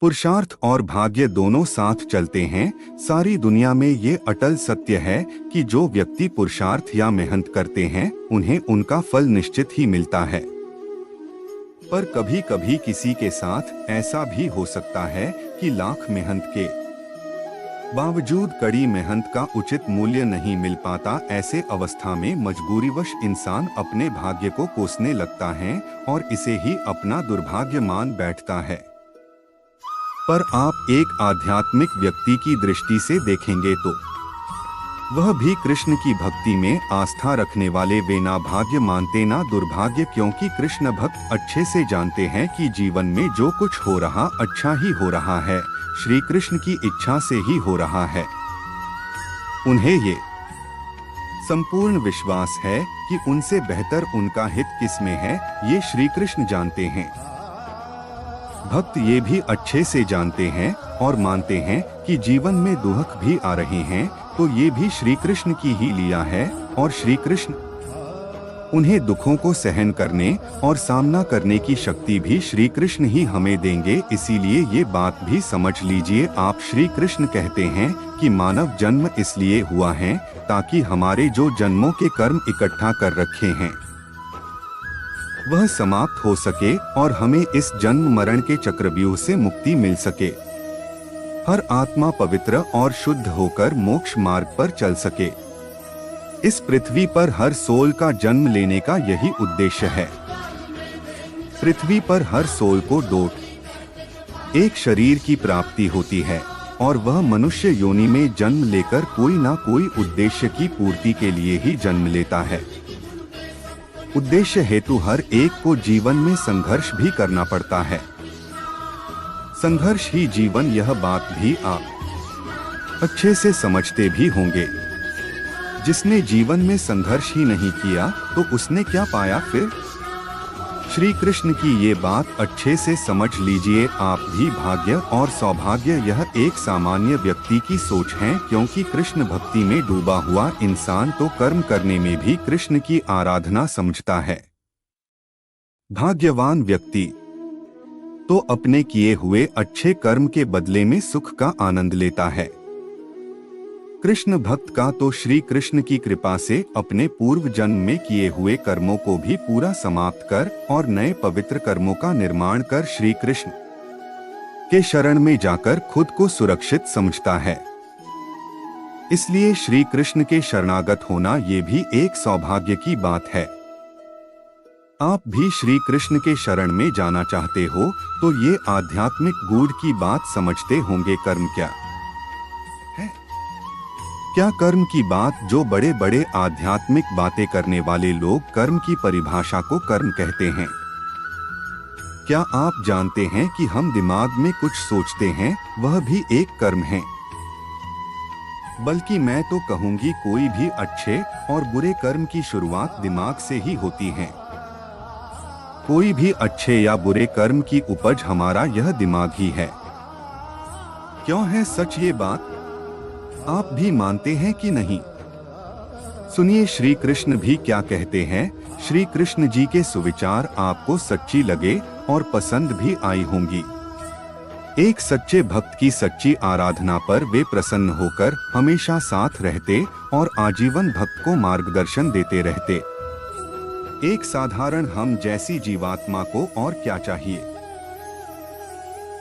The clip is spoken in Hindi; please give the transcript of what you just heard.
पुरुषार्थ और भाग्य दोनों साथ चलते हैं। सारी दुनिया में ये अटल सत्य है कि जो व्यक्ति पुरुषार्थ या मेहनत करते हैं उन्हें उनका फल निश्चित ही मिलता है। पर कभी कभी किसी के साथ ऐसा भी हो सकता है कि लाख मेहनत के बावजूद कड़ी मेहनत का उचित मूल्य नहीं मिल पाता। ऐसे अवस्था में मजबूरीवश इंसान अपने भाग्य को कोसने लगता है और इसे ही अपना दुर्भाग्य मान बैठता है। पर आप एक आध्यात्मिक व्यक्ति की दृष्टि से देखेंगे तो वह भी कृष्ण की भक्ति में आस्था रखने वाले वे ना भाग्य मानते ना दुर्भाग्य, क्योंकि कृष्ण भक्त अच्छे से जानते हैं कि जीवन में जो कुछ हो रहा अच्छा ही हो रहा है, श्री कृष्ण की इच्छा से ही हो रहा है। उन्हें ये संपूर्ण विश्वास है कि उनसे बेहतर उनका हित किसमें है, ये श्री कृष्ण जानते हैं। भक्त ये भी अच्छे से जानते हैं और मानते हैं कि जीवन में दुख भी आ रहे हैं तो ये भी श्री कृष्ण की ही लीला है और श्री कृष्ण उन्हें दुखों को सहन करने और सामना करने की शक्ति भी श्री कृष्ण ही हमें देंगे। इसीलिए ये बात भी समझ लीजिए आप, श्री कृष्ण कहते हैं कि मानव जन्म इसलिए हुआ है ताकि हमारे जो जन्मों के कर्म इकट्ठा कर रखे हैं वह समाप्त हो सके और हमें इस जन्म मरण के चक्रव्यूह से मुक्ति मिल सके। हर आत्मा पवित्र और शुद्ध होकर मोक्ष मार्ग पर चल सके। इस पृथ्वी पर हर सोल का जन्म लेने का यही उद्देश्य है। पृथ्वी पर हर सोल को एक शरीर की प्राप्ति होती है और वह मनुष्य योनि में जन्म लेकर कोई ना कोई उद्देश्य की पूर्ति के लिए ही जन्म लेता है। उद्देश्य हेतु हर एक को जीवन में संघर्ष भी करना पड़ता है। संघर्ष ही जीवन, यह बात भी आप अच्छे से समझते भी होंगे। जिसने जीवन में संघर्ष ही नहीं किया तो उसने क्या पाया फिर? श्री कृष्ण की ये बात अच्छे से समझ लीजिए आप भी। भाग्य और सौभाग्य यह एक सामान्य व्यक्ति की सोच है, क्योंकि कृष्ण भक्ति में डूबा हुआ इंसान तो कर्म करने में भी कृष्ण की आराधना समझता है। भाग्यवान व्यक्ति तो अपने किए हुए अच्छे कर्म के बदले में सुख का आनंद लेता है। कृष्ण भक्त का तो श्री कृष्ण की कृपा से अपने पूर्व जन्म में किए हुए कर्मों को भी पूरा समाप्त कर और नए पवित्र कर्मों का निर्माण कर श्री कृष्ण के शरण में जाकर खुद को सुरक्षित समझता है। इसलिए श्री कृष्ण के शरणागत होना ये भी एक सौभाग्य की बात है। आप भी श्री कृष्ण के शरण में जाना चाहते हो तो ये आध्यात्मिक गूढ़ की बात समझते होंगे। कर्म क्या है? क्या कर्म की बात जो बड़े बड़े आध्यात्मिक बातें करने वाले लोग कर्म की परिभाषा को कर्म कहते हैं। क्या आप जानते हैं कि हम दिमाग में कुछ सोचते हैं वह भी एक कर्म है? बल्कि मैं तो कहूंगी कोई भी अच्छे और बुरे कर्म की शुरुआत दिमाग से ही होती है। कोई भी अच्छे या बुरे कर्म की उपज हमारा यह दिमाग ही है। क्यों है सच ये बात? आप भी मानते हैं कि नहीं? सुनिए श्री कृष्ण भी क्या कहते हैं। श्री कृष्ण जी के सुविचार आपको सच्ची लगे और पसंद भी आई होंगी। एक सच्चे भक्त की सच्ची आराधना पर वे प्रसन्न होकर हमेशा साथ रहते और आजीवन भक्त को मार्गदर्शन देते रहते। एक साधारण हम जैसी जीवात्मा को और क्या चाहिए।